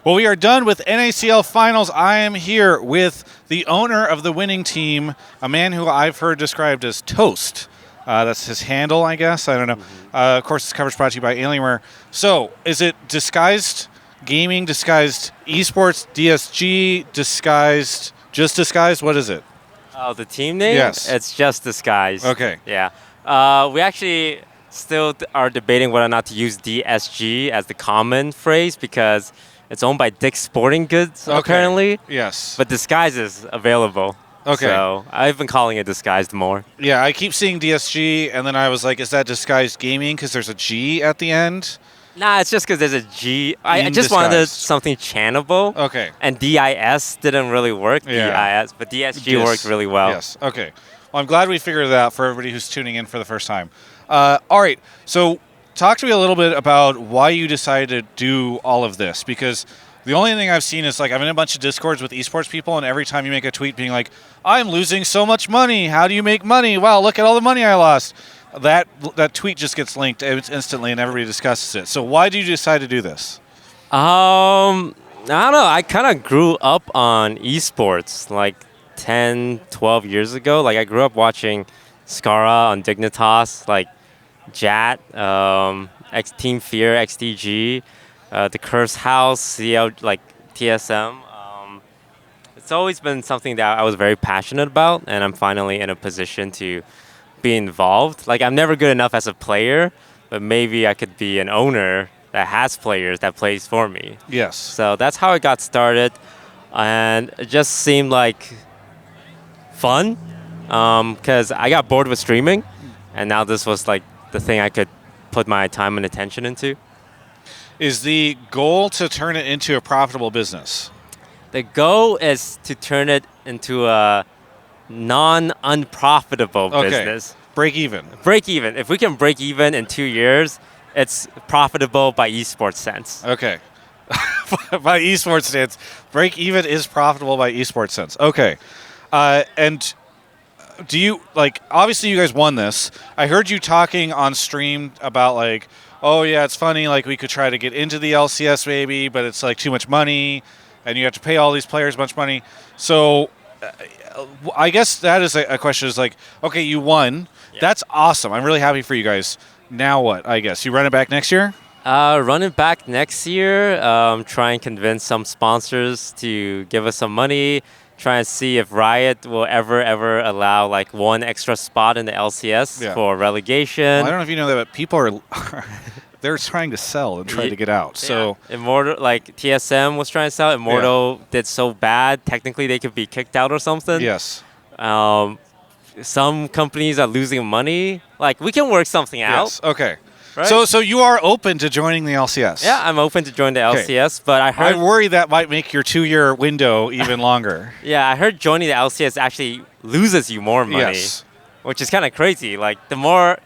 Well, we are done with NACL Finals. I am here with the owner of the winning team, a man who I've heard described as Toast. That's his handle, I guess. I don't know. Of course, this coverage brought to you by Alienware. So, is it disguised gaming, disguised esports, DSG, just disguised? What is it? Oh, the team name? Yes. It's just disguised. Okay. Yeah. We actually still are debating whether or not to use DSG as the common phrase because it's owned by Dick's Sporting Goods, apparently. Yes. But disguise is available. Okay. So I've been calling it disguised more. Yeah, I keep seeing DSG, and then I was like, is that disguised gaming? Because there's a G at the end. Nah, it's just because there's a G. I just Disguised. wanted something channable. Okay. And DIS didn't really work. Yeah. DIS, but DSG worked really well. Yes. Okay. Well, I'm glad we figured it out for everybody who's tuning in for the first time. All right. So talk to me a little bit about why you decided to do all of this, because the only thing I've seen is like I'm in a bunch of Discords with esports people, and every time you make a tweet being like, I'm losing so much money. How do you make money? Wow, look at all the money I lost. That tweet just gets linked instantly, and everybody discusses it. So why did you decide to do this? I don't know. I kind of grew up on esports like 10, 12 years ago. Like I grew up watching Scara on Dignitas, like Jat, Team Fear, XDG, the Curse House, CL, like TSM. It's always been something that I was very passionate about, and I'm finally in a position to be involved. Like I'm never good enough as a player, but maybe I could be an owner that has players that plays for me. Yes. So that's how it got started, and it just seemed like fun because I got bored with streaming, and now this was like the thing I could put my time and attention into. Is the goal to turn it into a profitable business? The goal is to turn it into a non-unprofitable business. Break even. Break even. If we can break even in 2 years, it's profitable by esports sense. Okay. By esports sense. Break even is profitable by esports sense. Okay. And do you, like, obviously you guys won this. I heard you talking on stream about, like, oh, yeah, it's funny, like, we could try to get into the LCS maybe, but it's, like, too much money, and you have to pay all these players a bunch of money. So I guess that is a question is, like, okay, you won. Yeah. That's awesome. I'm really happy for you guys. Now what, I guess? You run it back next year? Run it back next year. Try and convince some sponsors to give us some money. Try and see if Riot will ever allow like one extra spot in the LCS for relegation. Well, I don't know if you know that, but people are they're trying to sell and try to get out. So Immortal, like TSM was trying to sell. Immortal did so bad. Technically, they could be kicked out or something. Yes. Some companies are losing money. Like we can work something out. Yes. Okay. Right? So you are open to joining the LCS? Yeah, I'm open to join the LCS, but I worry that might make your 2-year window even longer. Yeah, I heard joining the LCS actually loses you more money, which is kind of crazy. Like the more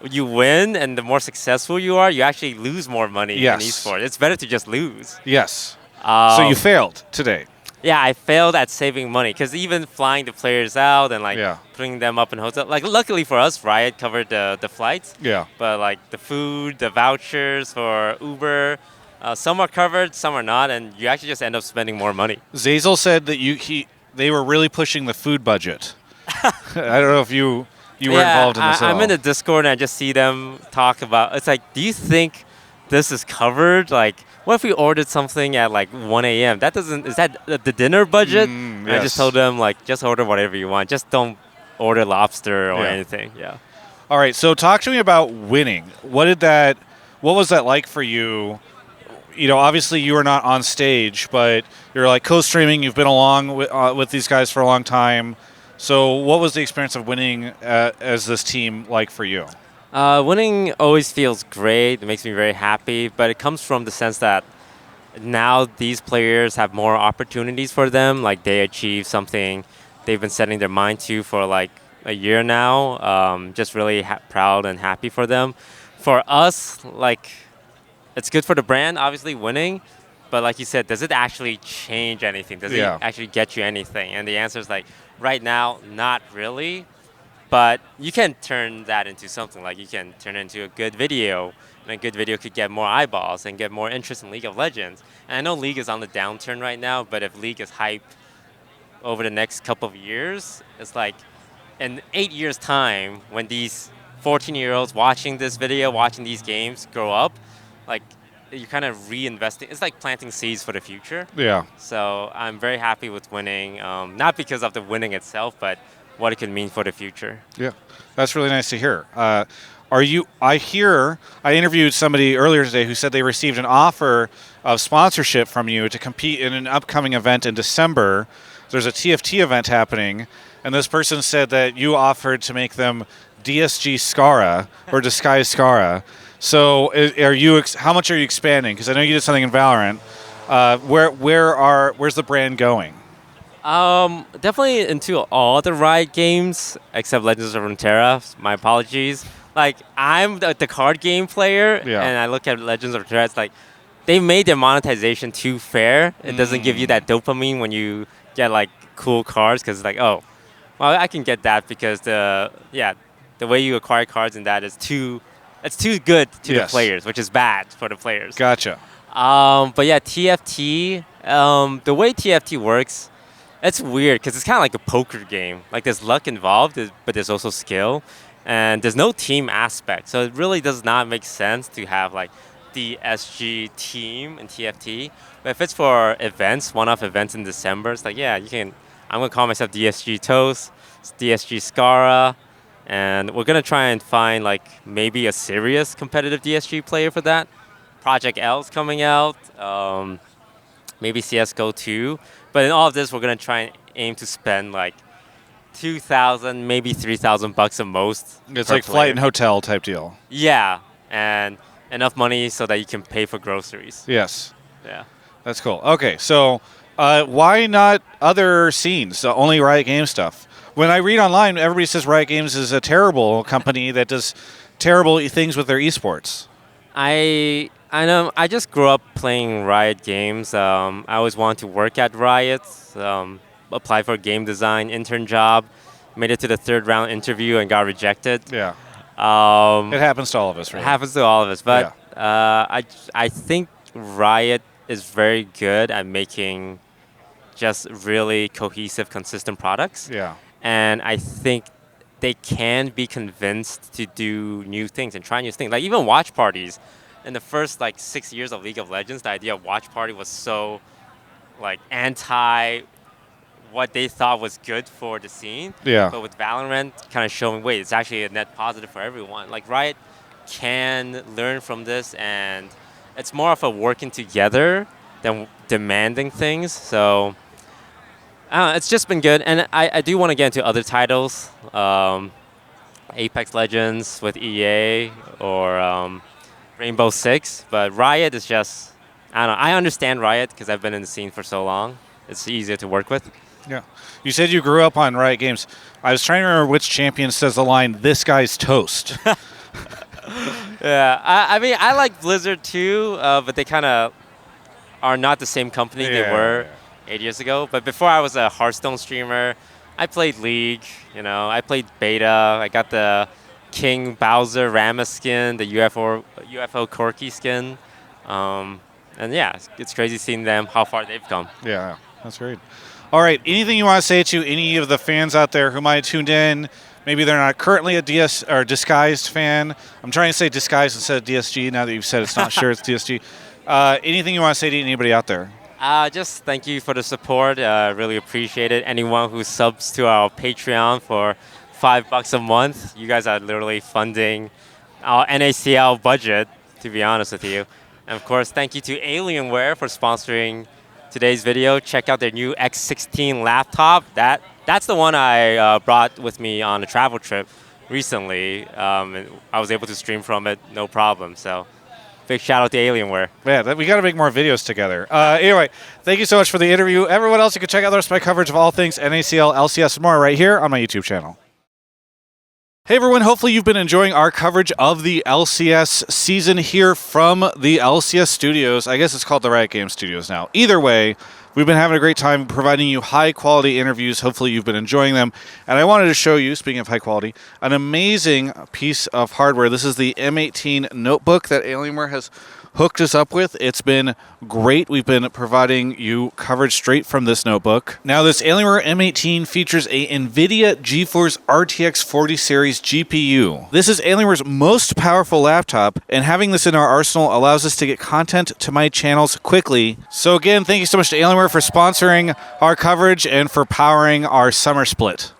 you win and the more successful you are, you actually lose more money in esports. It's better to just lose. Yes. So you failed today. Yeah, I failed at saving money because even flying the players out and like putting them up in hotel. Like luckily for us, Riot covered the flights. Yeah. But like the food, the vouchers for Uber, some are covered, some are not, and you actually just end up spending more money. Zazel said that they were really pushing the food budget. I don't know if you were involved in this at all. I'm in the Discord and I just see them talk about. It's like, do you think this is covered? Like, what if we ordered something at like 1 a.m.? Is that the dinner budget? I just told them like, just order whatever you want. Just don't order lobster or anything. Yeah. All right. So talk to me about winning. What was that like for you? You know, obviously you were not on stage, but you're like co-streaming. You've been along with these guys for a long time. So what was the experience of winning as this team like for you? Winning always feels great. It makes me very happy, but it comes from the sense that now these players have more opportunities for them. Like they achieve something they've been setting their mind to for like a year now. Just really proud and happy for them. For us, like it's good for the brand, obviously winning, but like you said, does it actually change anything? Does it actually get you anything? And the answer is like right now, not really. But you can turn that into something. Like you can turn it into a good video and a good video could get more eyeballs and get more interest in League of Legends. And I know League is on the downturn right now, but if League is hyped over the next couple of years, it's like in 8 years' time, when these 14-year-olds watching this video, watching these games grow up, like you're kind of reinvesting. It's like planting seeds for the future. Yeah. So I'm very happy with winning, not because of the winning itself, but what it could mean for the future. Yeah, that's really nice to hear. I interviewed somebody earlier today who said they received an offer of sponsorship from you to compete in an upcoming event in December. There's a TFT event happening, and this person said that you offered to make them DSG Scara or Disguise Scara. So, how much are you expanding? Because I know you did something in Valorant. Where's the brand going? Definitely into all the Riot games except Legends of Runeterra. My apologies. Like I'm the card game player, and I look at Legends of Runeterra. It's like they made their monetization too fair. It doesn't give you that dopamine when you get like cool cards, because it's like, oh, well, I can get that because the way you acquire cards in that is too good to the players, which is bad for the players. Gotcha. But yeah, TFT. The way TFT works, it's weird because it's kind of like a poker game. Like there's luck involved, but there's also skill, and there's no team aspect. So it really does not make sense to have like the DSG team in TFT. But if it's for events, one-off events in December, it's like, yeah, you can. I'm gonna call myself DSG Toast, DSG Scara, and we're gonna try and find like maybe a serious competitive DSG player for that. Project L's coming out, maybe CS:GO 2. But in all of this, we're gonna try and aim to spend like 2,000, maybe 3,000 bucks at most. It's like flight and hotel type deal. Yeah, and enough money so that you can pay for groceries. Yes. Yeah. That's cool. Okay, so why not other scenes? Only Riot Games stuff. When I read online, everybody says Riot Games is a terrible company that does terrible things with their esports. I know. I just grew up playing Riot games. I always wanted to work at Riot. Applied for a game design intern job. Made it to the 3rd round interview and got rejected. Yeah. It happens to all of us, right? It happens to all of us. But I think Riot is very good at making just really cohesive, consistent products. Yeah. And I think they can be convinced to do new things and try new things. Like even watch parties. In the first like 6 years of League of Legends, the idea of watch party was so like anti what they thought was good for the scene. Yeah. But with Valorant kind of showing, wait, it's actually a net positive for everyone. Like Riot can learn from this, and it's more of a working together than demanding things. So I don't know, it's just been good. And I do want to get into other titles. Apex Legends with EA or Rainbow Six. But Riot is just, I don't know. I understand Riot because I've been in the scene for so long. It's easier to work with. Yeah. You said you grew up on Riot Games. I was trying to remember which champion says the line, "This guy's toast." Yeah. I mean, I like Blizzard too, but they kind of are not the same company they were 8 years ago. But before I was a Hearthstone streamer, I played League. I played beta. I got the King Bowser Rammus skin, the UFO Corki skin. And yeah, it's crazy seeing them, how far they've come. Yeah, that's great. All right, anything you want to say to any of the fans out there who might have tuned in? Maybe they're not currently a DS or Disguised fan. I'm trying to say Disguised instead of DSG now that you've said it's not sure it's DSG. Anything you want to say to anybody out there? Just thank you for the support. Really appreciate it. Anyone who subs to our Patreon for $5 a month, you guys are literally funding our NACL budget, to be honest with you. And of course, thank you to Alienware for sponsoring today's video. Check out their new X16 laptop. That's the one I brought with me on a travel trip recently. And I was able to stream from it, no problem. So big shout out to Alienware. Yeah, we got to make more videos together. Anyway, thank you so much for the interview. Everyone else, you can check out the rest of my coverage of all things NACL, LCS, and more right here on my YouTube channel. Hey everyone, hopefully you've been enjoying our coverage of the LCS season here from the LCS Studios. I guess it's called the Riot Games Studios now. Either way, we've been having a great time providing you high quality interviews. Hopefully you've been enjoying them. And I wanted to show you, speaking of high quality, an amazing piece of hardware. This is the M18 notebook that Alienware has hooked us up with. It's been great. We've been providing you coverage straight from this notebook. Now, this Alienware M18 features a NVIDIA GeForce RTX 40 series GPU. This is Alienware's most powerful laptop, and having this in our arsenal allows us to get content to my channels quickly. So again, thank you so much to Alienware for sponsoring our coverage and for powering our summer split.